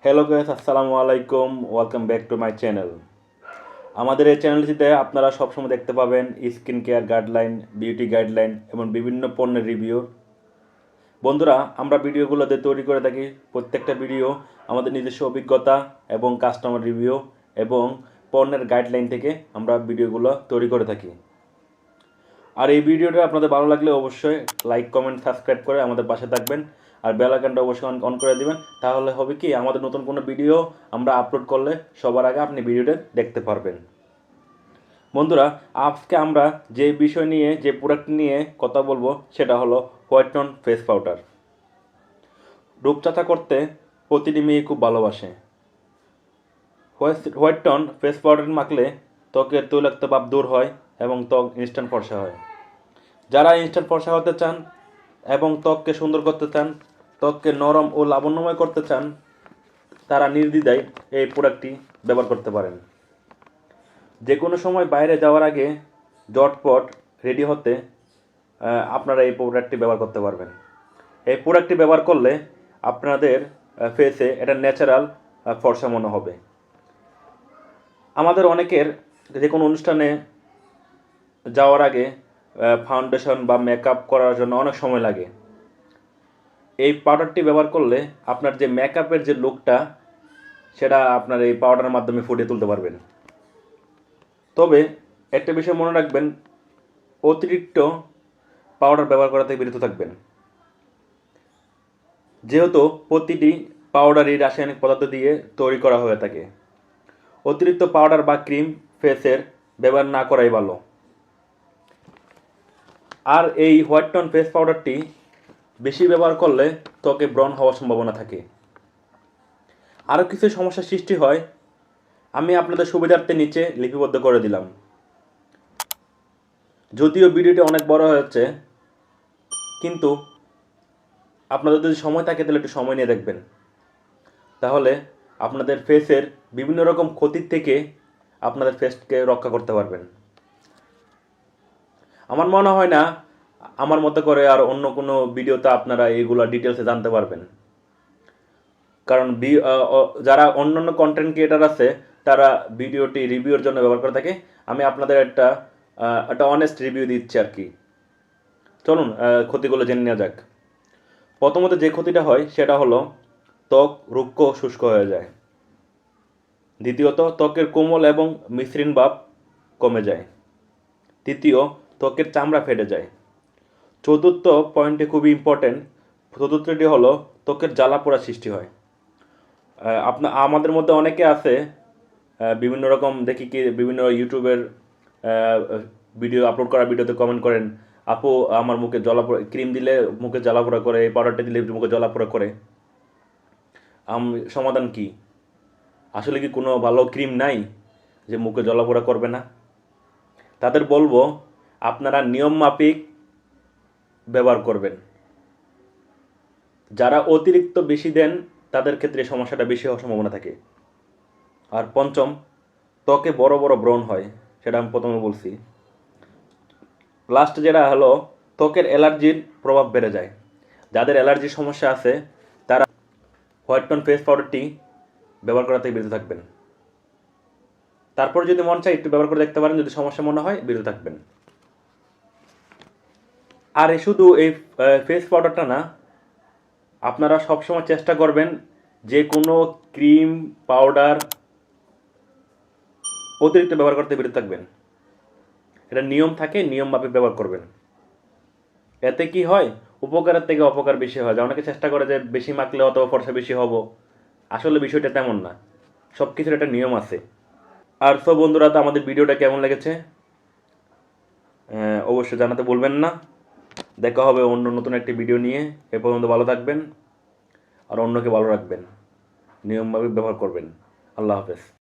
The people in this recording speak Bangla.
হ্যালো গাইস, আসসালামু আলাইকুম। Welcome back to my channel. আমাদের এই চ্যানেলটিতে আপনারা সবসময় দেখতে পাবেন skin care guideline, beauty guideline এবং বিভিন্ন পণ্যের রিভিউ। বন্ধুরা, আমরা ভিডিওগুলোতে তৈরি করে থাকি প্রত্যেকটা ভিডিও আমাদের নিজস্ব অভিজ্ঞতা এবং কাস্টমার রিভিউ এবং পণ্যের গাইডলাইন থেকে আমরা ভিডিওগুলো তৈরি করে থাকি। আর এই ভিডিওটা আপনাদের ভালো লাগলে অবশ্যই লাইক, কমেন্ট, সাবস্ক্রাইব করে আমাদের পাশে থাকবেন। আর বেল আইকনটা অবশ্যই অন করে দিবেন। তাহলে হবে কি, আমাদের নতুন কোনো ভিডিও আমরা আপলোড করলে সবার আগে আপনি ভিডিওটা দেখতে পারবেন। বন্ধুরা, আজকে আমরা যে বিষয় নিয়ে, যে প্রোডাক্ট নিয়ে কথা বলবো সেটা হলো হোয়াইট টোন ফেস পাউডার। রূপচর্চা করতে প্রতিটি মেয়ে খুব ভালোবাসে। হোয়াইট টোন ফেস পাউডার মাখলে ত্বকের তৈলাক্ত ভাব দূর হয় এবং ত্বক ইনস্ট্যান্ট ফর্সা হয়। যারা ইনস্ট্যান্ট ফর্সা হতে চান এবং ত্বককে সুন্দর করতে চান, ত্বককে নরম ও লাবণ্যময় করতে চান, তারা নির্দ্বিধায় এই প্রোডাক্টটি ব্যবহার করতে পারেন। যে কোনো সময় বাইরে যাওয়ার আগে ঝটপট রেডি হতে আপনারা এই প্রোডাক্টটি ব্যবহার করতে পারবেন। এই প্রোডাক্টটি ব্যবহার করলে আপনাদের ফেসে এটা ন্যাচারাল ফর্সা মনে হবে। আমাদের অনেকের যে কোনো অনুষ্ঠানে যাওয়ার আগে ফাউন্ডেশন বা মেকআপ করার জন্য অনেক সময় লাগে। এই পাউডারটি ব্যবহার করলে আপনার যে মেকআপের যে লুকটা, সেটা আপনার এই পাউডারের মাধ্যমে ফুটিয়ে তুলতে পারবেন। তবে একটা বিষয় মনে রাখবেন, অতিরিক্ত পাউডার ব্যবহার করা থেকে বিরত থাকবেন। যেহেতু প্রতিটি পাউডারই রাসায়নিক পদার্থ দিয়ে তৈরি করা হয়ে থাকে, অতিরিক্ত পাউডার বা ক্রিম ফেসের ব্যবহার না করাই ভালো। আর এই হোয়াইট টোন ফেস পাউডারটি বেশি ব্যবহার করলে ত্বকে ব্রণ হওয়ার সম্ভাবনা থাকে। আরও কিছু সমস্যার সৃষ্টি হয়, আমি আপনাদের সুবিধার্থে নিচে লিপিবদ্ধ করে দিলাম। যদিও ভিডিওটি অনেক বড় হয়েছে, কিন্তু আপনাদের যদি সময় থাকে তাহলে একটু সময় নিয়ে দেখবেন। তাহলে আপনাদের ফেসের বিভিন্ন রকম ক্ষতির থেকে আপনাদের ফেসকে রক্ষা করতে পারবেন। আমার মনে হয় না আমার মতো করে আর অন্য কোনো ভিডিওতে আপনারা এইগুলো ডিটেলসে জানতে পারবেন। কারণ যারা অন্যান্য কন্টেন্ট ক্রিয়েটার আছে, তারা ভিডিওটি রিভিউর জন্য ব্যবহার করে থাকে। আমি আপনাদের একটা অনেস্ট রিভিউ দিচ্ছি আর কি। চলুন ক্ষতিগুলো জেনে নেওয়া যাক। প্রথমত যে ক্ষতিটা হয় সেটা হলো ত্বক রুক্ষ শুষ্ক হয়ে যায়। দ্বিতীয়ত, ত্বকের কোমল এবং মসৃণ ভাব কমে যায়। তৃতীয়, ত্বকের চামড়া ফেটে যায়। চতুর্থ পয়েন্টটি খুবই ইম্পর্টেন্ট। চতুর্থটি হলো ত্বকের জ্বালা পোড়া সৃষ্টি হয়। আমাদের মধ্যে অনেকে আছে, বিভিন্ন রকম দেখি কি বিভিন্ন ইউটিউবের ভিডিও আপলোড করা ভিডিওতে কমেন্ট করেন, আপু আমার মুখে জ্বালাপোড়া, ক্রিম দিলে মুখে জ্বালাপোড়া করে, এই পাউডারটা দিলে মুখে জ্বালাপোড়া করে। সমাধান কি? আসলে কি কোনো ভালো ক্রিম নাই যে মুখে জ্বালাপোড়া করবে না? তাদের বলবো আপনারা নিয়ম মাফিক ব্যবহার করবেন। যারা অতিরিক্ত বেশি দেন তাদের ক্ষেত্রে সমস্যাটা বেশি হওয়ার সম্ভাবনা থাকে। আর পঞ্চম, ত্বকে বড় বড় ব্রণ হয়, সেটা আমি প্রথমে বলছি। লাস্ট যেটা হলো, ত্বকের অ্যালার্জির প্রভাব বেড়ে যায়। যাদের অ্যালার্জির সমস্যা আছে তারা হোয়াইট টোন ফেস পাউডারটি ব্যবহার করা থেকে বিরত থাকবেন। তারপর যদি মন চায় একটু ব্যবহার করে দেখতে পারেন, যদি সমস্যা মনে হয় বিরত থাকবেন। আর শুধু এই ফেস পাউডারটা না, আপনারা সবসময় চেষ্টা করবেন যে কোনো ক্রিম পাউডার অতিরিক্ত ব্যবহার করতে বিরত থাকবেন। এটা নিয়ম থাকে, নিয়ম মাফিক ব্যবহার করবেন। এতে কি হয়, উপকারের থেকে অপকার বেশি হয়। অনেকে চেষ্টা করে যে বেশি মাখলে অত ফর্সা বেশি হব, আসলে বিষয়টা তেমন না। সব কিছুর একটা নিয়ম আছে। আর সব বন্ধুরা, তো আমাদের ভিডিওটা কেমন লেগেছে অবশ্যই জানাতে বলবেন না। দেখা হবে অন্য নতুন একটি ভিডিও নিয়ে। এ পর্যন্ত ভালো থাকবেন আর অন্যকে ভালো রাখবেন, নিয়মভাবে ব্যবহার করবেন। আল্লাহ হাফেজ।